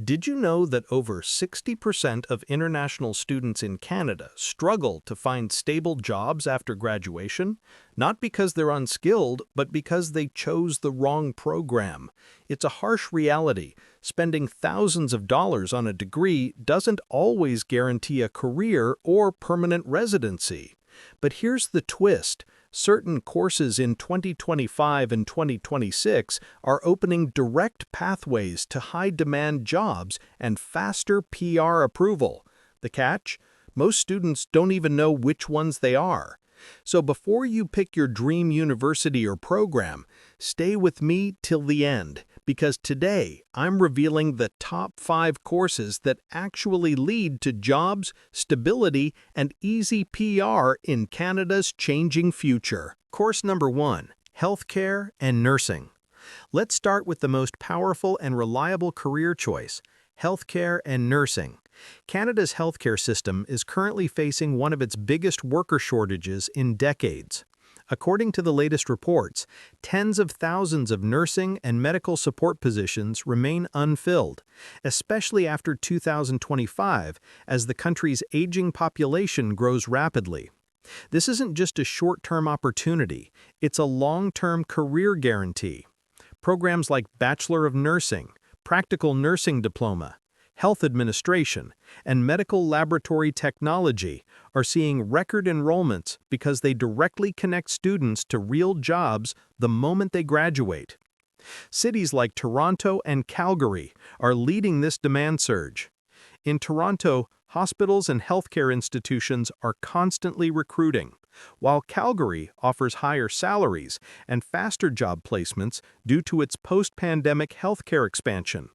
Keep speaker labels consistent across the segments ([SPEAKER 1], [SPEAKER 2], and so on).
[SPEAKER 1] Did you know that over 60% of international students in Canada struggle to find stable jobs after graduation? Not because they're unskilled, but because they chose the wrong program. It's a harsh reality. Spending thousands of dollars on a degree doesn't always guarantee a career or permanent residency. But here's the twist. Certain courses in 2025 and 2026 are opening direct pathways to high-demand jobs and faster PR approval. The catch? Most students don't even know which ones they are. So before you pick your dream university or program, stay with me till the end, because today I'm revealing the top 5 courses that actually lead to jobs, stability, and easy PR in Canada's changing future. Course number 1, Healthcare and Nursing. Let's start with the most powerful and reliable career choice, healthcare and nursing. Canada's healthcare system is currently facing one of its biggest worker shortages in decades. According to the latest reports, tens of thousands of nursing and medical support positions remain unfilled, especially after 2025 as the country's aging population grows rapidly. This isn't just a short-term opportunity, it's a long-term career guarantee. Programs like Bachelor of Nursing, Practical Nursing Diploma, Health Administration, and Medical Laboratory Technology are seeing record enrollments because they directly connect students to real jobs the moment they graduate. Cities like Toronto and Calgary are leading this demand surge. In Toronto, hospitals and healthcare institutions are constantly recruiting, while Calgary offers higher salaries and faster job placements due to its post-pandemic healthcare expansion.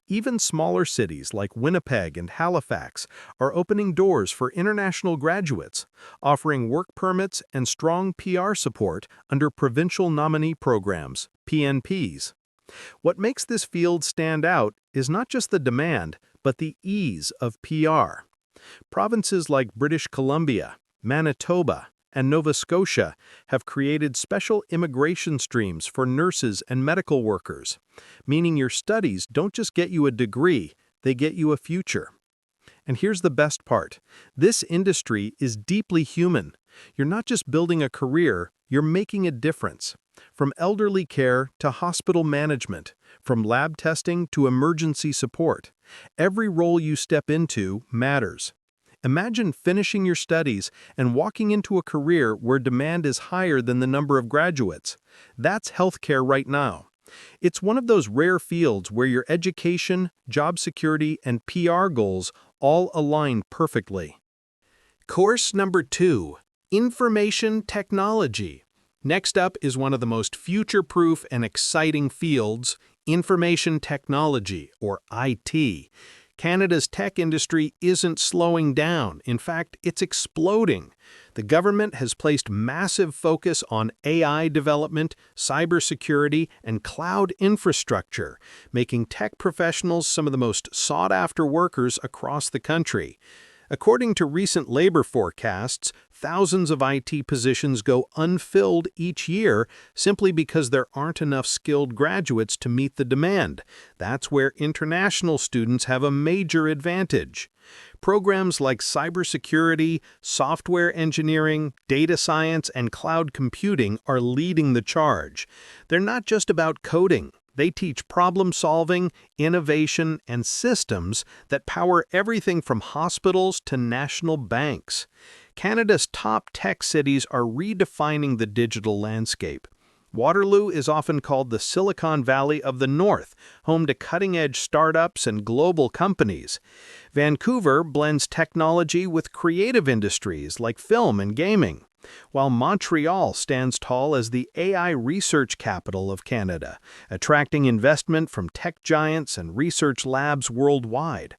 [SPEAKER 1] Even smaller cities like Winnipeg and Halifax are opening doors for international graduates, offering work permits and strong PR support under provincial nominee programs, PNPs. What makes this field stand out is not just the demand, but the ease of PR. Provinces like British Columbia, Manitoba, and Nova Scotia have created special immigration streams for nurses and medical workers, meaning your studies don't just get you a degree, they get you a future. And here's the best part. This industry is deeply human. You're not just building a career, you're making a difference. From elderly care to hospital management, from lab testing to emergency support, every role you step into matters. Imagine finishing your studies and walking into a career where demand is higher than the number of graduates. That's healthcare right now. It's one of those rare fields where your education, job security, and PR goals all align perfectly. Course number 2, Information Technology. Next up is one of the most future-proof and exciting fields, information technology, or IT. Canada's tech industry isn't slowing down. In fact, it's exploding. The government has placed massive focus on AI development, cybersecurity, and cloud infrastructure, making tech professionals some of the most sought-after workers across the country. According to recent labor forecasts, thousands of IT positions go unfilled each year simply because there aren't enough skilled graduates to meet the demand. That's where international students have a major advantage. Programs like cybersecurity, software engineering, data science, and cloud computing are leading the charge. They're not just about coding. They teach problem-solving, innovation, and systems that power everything from hospitals to national banks. Canada's top tech cities are redefining the digital landscape. Waterloo is often called the Silicon Valley of the North, home to cutting-edge startups and global companies. Vancouver blends technology with creative industries like film and gaming, while Montreal stands tall as the AI research capital of Canada, attracting investment from tech giants and research labs worldwide.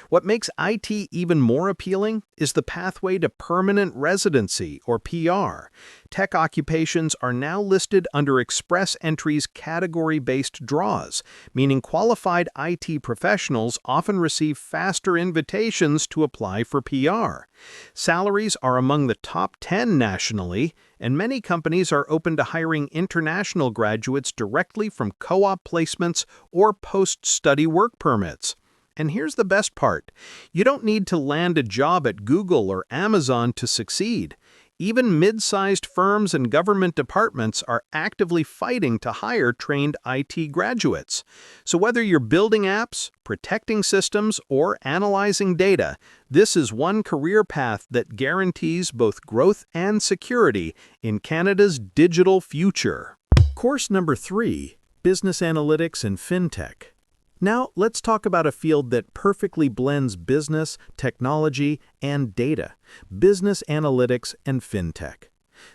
[SPEAKER 1] What makes IT even more appealing is the pathway to permanent residency, or PR. Tech occupations are now listed under Express Entry's category-based draws, meaning qualified IT professionals often receive faster invitations to apply for PR. Salaries are among the top 10 nationally, and many companies are open to hiring international graduates directly from co-op placements or post-study work permits. And here's the best part. You don't need to land a job at Google or Amazon to succeed. Even mid-sized firms and government departments are actively fighting to hire trained IT graduates. So whether you're building apps, protecting systems, or analyzing data, this is one career path that guarantees both growth and security in Canada's digital future. Course number 3, Business Analytics and FinTech. Now, let's talk about a field that perfectly blends business, technology, and data: business analytics and fintech.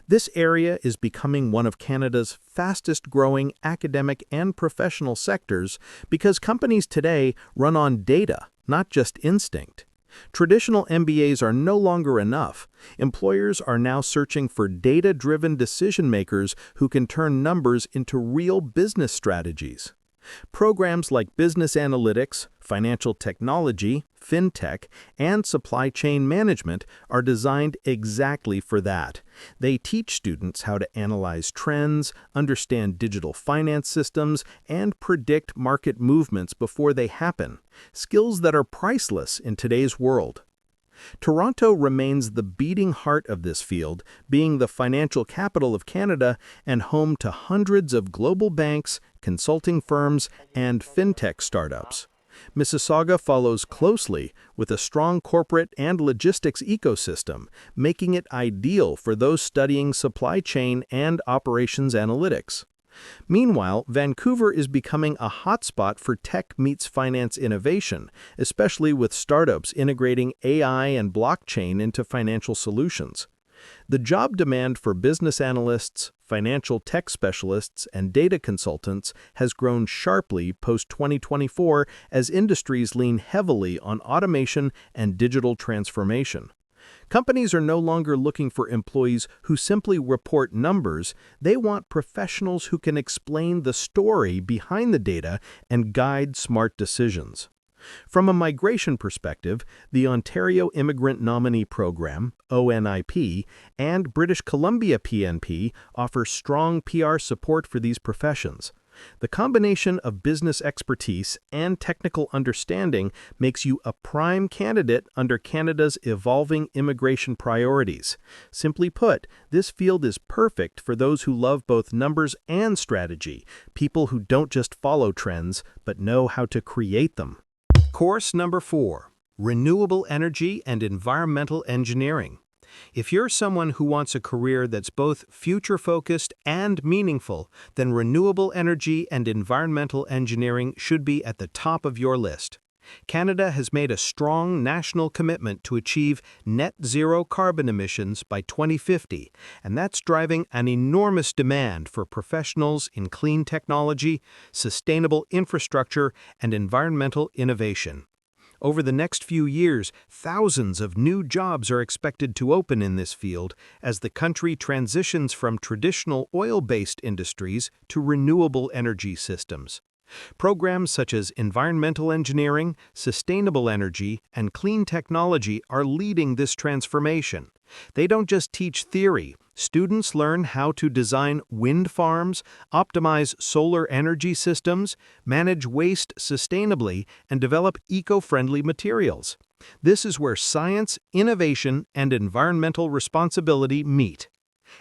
[SPEAKER 1] This area is becoming one of Canada's fastest-growing academic and professional sectors because companies today run on data, not just instinct. Traditional MBAs are no longer enough. Employers are now searching for data-driven decision-makers who can turn numbers into real business strategies. Programs like business analytics, financial technology, fintech, and supply chain management are designed exactly for that. They teach students how to analyze trends, understand digital finance systems, and predict market movements before they happen, skills that are priceless in today's world. Toronto remains the beating heart of this field, being the financial capital of Canada and home to hundreds of global banks, consulting firms, and fintech startups. Mississauga follows closely with a strong corporate and logistics ecosystem, making it ideal for those studying supply chain and operations analytics. Meanwhile, Vancouver is becoming a hotspot for tech meets finance innovation, especially with startups integrating AI and blockchain into financial solutions. The job demand for business analysts, financial tech specialists, and data consultants has grown sharply post-2024 as industries lean heavily on automation and digital transformation. Companies are no longer looking for employees who simply report numbers. They want professionals who can explain the story behind the data and guide smart decisions. From a migration perspective, the Ontario Immigrant Nominee Program, ONIP, and British Columbia PNP offer strong PR support for these professions. The combination of business expertise and technical understanding makes you a prime candidate under Canada's evolving immigration priorities. Simply put, this field is perfect for those who love both numbers and strategy, people who don't just follow trends, but know how to create them. Course number 4, Renewable Energy and Environmental Engineering. If you're someone who wants a career that's both future-focused and meaningful, then renewable energy and environmental engineering should be at the top of your list. Canada has made a strong national commitment to achieve net zero carbon emissions by 2050, and that's driving an enormous demand for professionals in clean technology, sustainable infrastructure, and environmental innovation. Over the next few years, thousands of new jobs are expected to open in this field as the country transitions from traditional oil-based industries to renewable energy systems. Programs such as environmental engineering, sustainable energy, and clean technology are leading this transformation. They don't just teach theory. Students learn how to design wind farms, optimize solar energy systems, manage waste sustainably, and develop eco-friendly materials. This is where science, innovation, and environmental responsibility meet.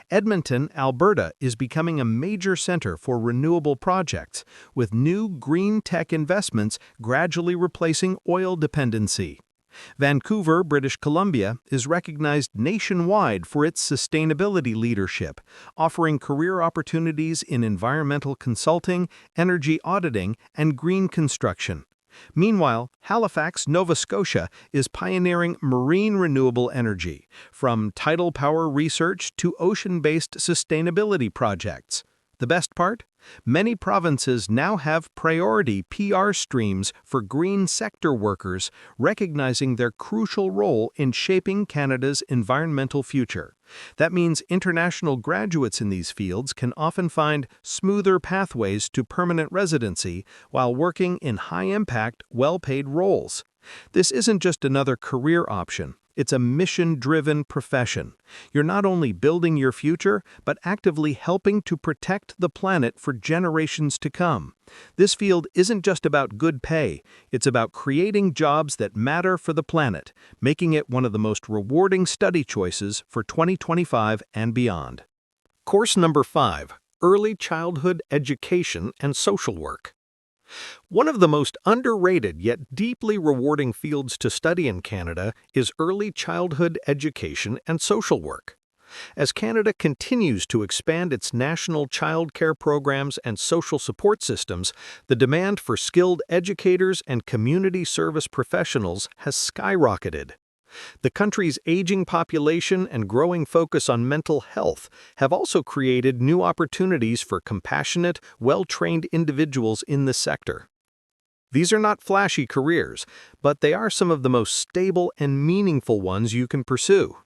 [SPEAKER 1] Edmonton, Alberta is becoming a major center for renewable projects, with new green tech investments gradually replacing oil dependency. Vancouver, British Columbia, is recognized nationwide for its sustainability leadership, offering career opportunities in environmental consulting, energy auditing, and green construction. Meanwhile, Halifax, Nova Scotia is pioneering marine renewable energy, from tidal power research to ocean-based sustainability projects. The best part? Many provinces now have priority PR streams for green sector workers, recognizing their crucial role in shaping Canada's environmental future. That means international graduates in these fields can often find smoother pathways to permanent residency while working in high-impact, well-paid roles. This isn't just another career option. It's a mission-driven profession. You're not only building your future, but actively helping to protect the planet for generations to come. This field isn't just about good pay, it's about creating jobs that matter for the planet, making it one of the most rewarding study choices for 2025 and beyond. Course number 5, Early Childhood Education and Social Work. One of the most underrated yet deeply rewarding fields to study in Canada is early childhood education and social work. As Canada continues to expand its national child care programs and social support systems, the demand for skilled educators and community service professionals has skyrocketed. The country's aging population and growing focus on mental health have also created new opportunities for compassionate, well-trained individuals in this sector. These are not flashy careers, but they are some of the most stable and meaningful ones you can pursue.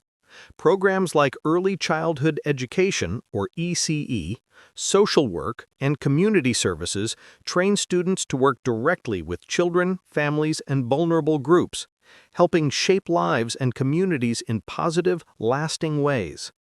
[SPEAKER 1] Programs like Early Childhood Education, or ECE, social work, and community services train students to work directly with children, families, and vulnerable groups, helping shape lives and communities in positive, lasting ways.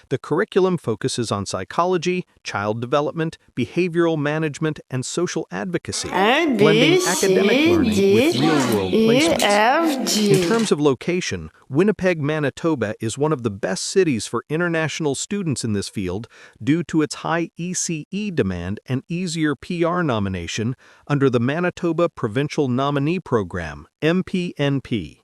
[SPEAKER 1] The curriculum focuses on psychology, child development, behavioral management, and social advocacy, blending academic learning with real-world placements. In terms of location, Winnipeg, Manitoba is one of the best cities for international students in this field due to its high ECE demand and easier PR nomination under the Manitoba Provincial Nominee Program, MPNP.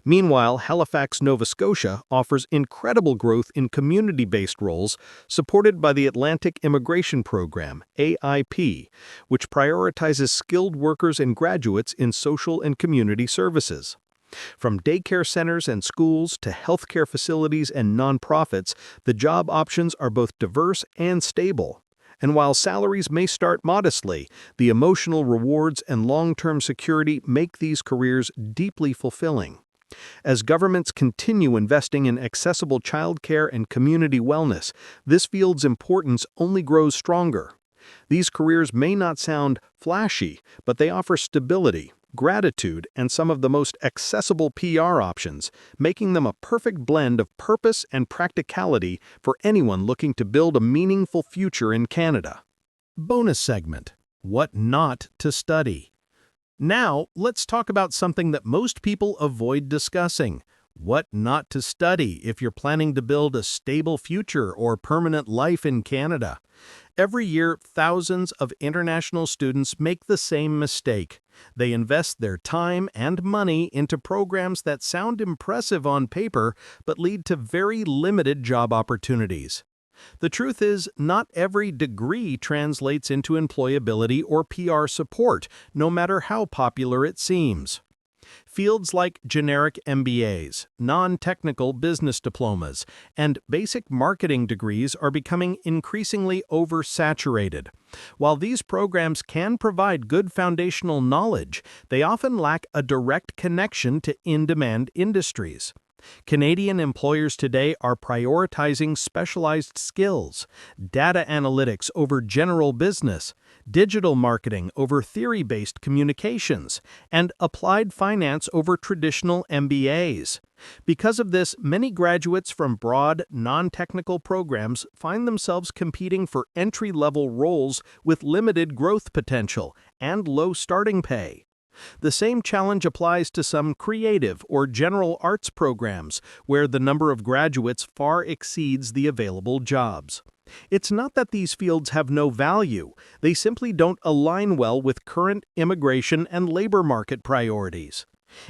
[SPEAKER 1] Meanwhile, Halifax, Nova Scotia offers incredible growth in community-based roles supported by the Atlantic Immigration Program, AIP, which prioritizes skilled workers and graduates in social and community services. From daycare centers and schools to healthcare facilities and nonprofits, the job options are both diverse and stable. And while salaries may start modestly, the emotional rewards and long-term security make these careers deeply fulfilling. As governments continue investing in accessible childcare and community wellness, this field's importance only grows stronger. These careers may not sound flashy, but they offer stability, gratitude, and some of the most accessible PR options, making them a perfect blend of purpose and practicality for anyone looking to build a meaningful future in Canada. Bonus segment: What not to study. Now, let's talk about something that most people avoid discussing: what not to study if you're planning to build a stable future or permanent life in Canada. Every year, thousands of international students make the same mistake. They invest their time and money into programs that sound impressive on paper but lead to very limited job opportunities. The truth is, not every degree translates into employability or PR support, no matter how popular it seems. Fields like generic MBAs, non-technical business diplomas, and basic marketing degrees are becoming increasingly oversaturated. While these programs can provide good foundational knowledge, they often lack a direct connection to in-demand industries. Canadian employers today are prioritizing specialized skills, data analytics over general business, digital marketing over theory-based communications, and applied finance over traditional MBAs. Because of this, many graduates from broad, non-technical programs find themselves competing for entry-level roles with limited growth potential and low starting pay. The same challenge applies to some creative or general arts programs, where the number of graduates far exceeds the available jobs. It's not that these fields have no value, they simply don't align well with current immigration and labor market priorities.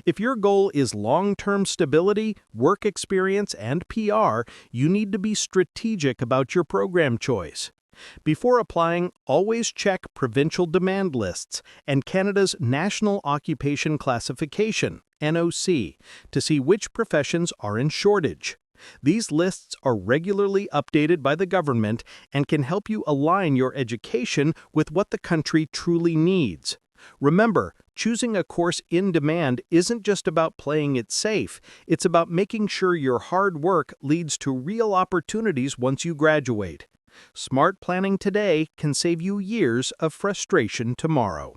[SPEAKER 1] If your goal is long-term stability, work experience, and PR, you need to be strategic about your program choice. Before applying, always check provincial demand lists and Canada's National Occupation Classification, NOC, to see which professions are in shortage. These lists are regularly updated by the government and can help you align your education with what the country truly needs. Remember, choosing a course in demand isn't just about playing it safe, it's about making sure your hard work leads to real opportunities once you graduate. Smart planning today can save you years of frustration tomorrow.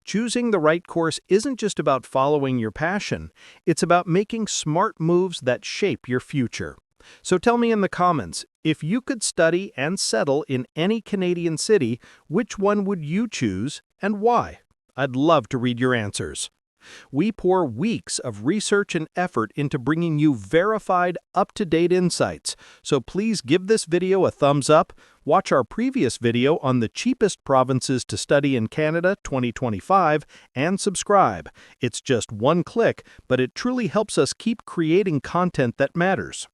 [SPEAKER 1] Choosing the right course isn't just about following your passion, it's about making smart moves that shape your future. So tell me in the comments, if you could study and settle in any Canadian city, which one would you choose and why? I'd love to read your answers. We pour weeks of research and effort into bringing you verified, up-to-date insights, so please give this video a thumbs up, watch our previous video on the cheapest provinces to study in Canada 2025, and subscribe. It's just one click, but it truly helps us keep creating content that matters.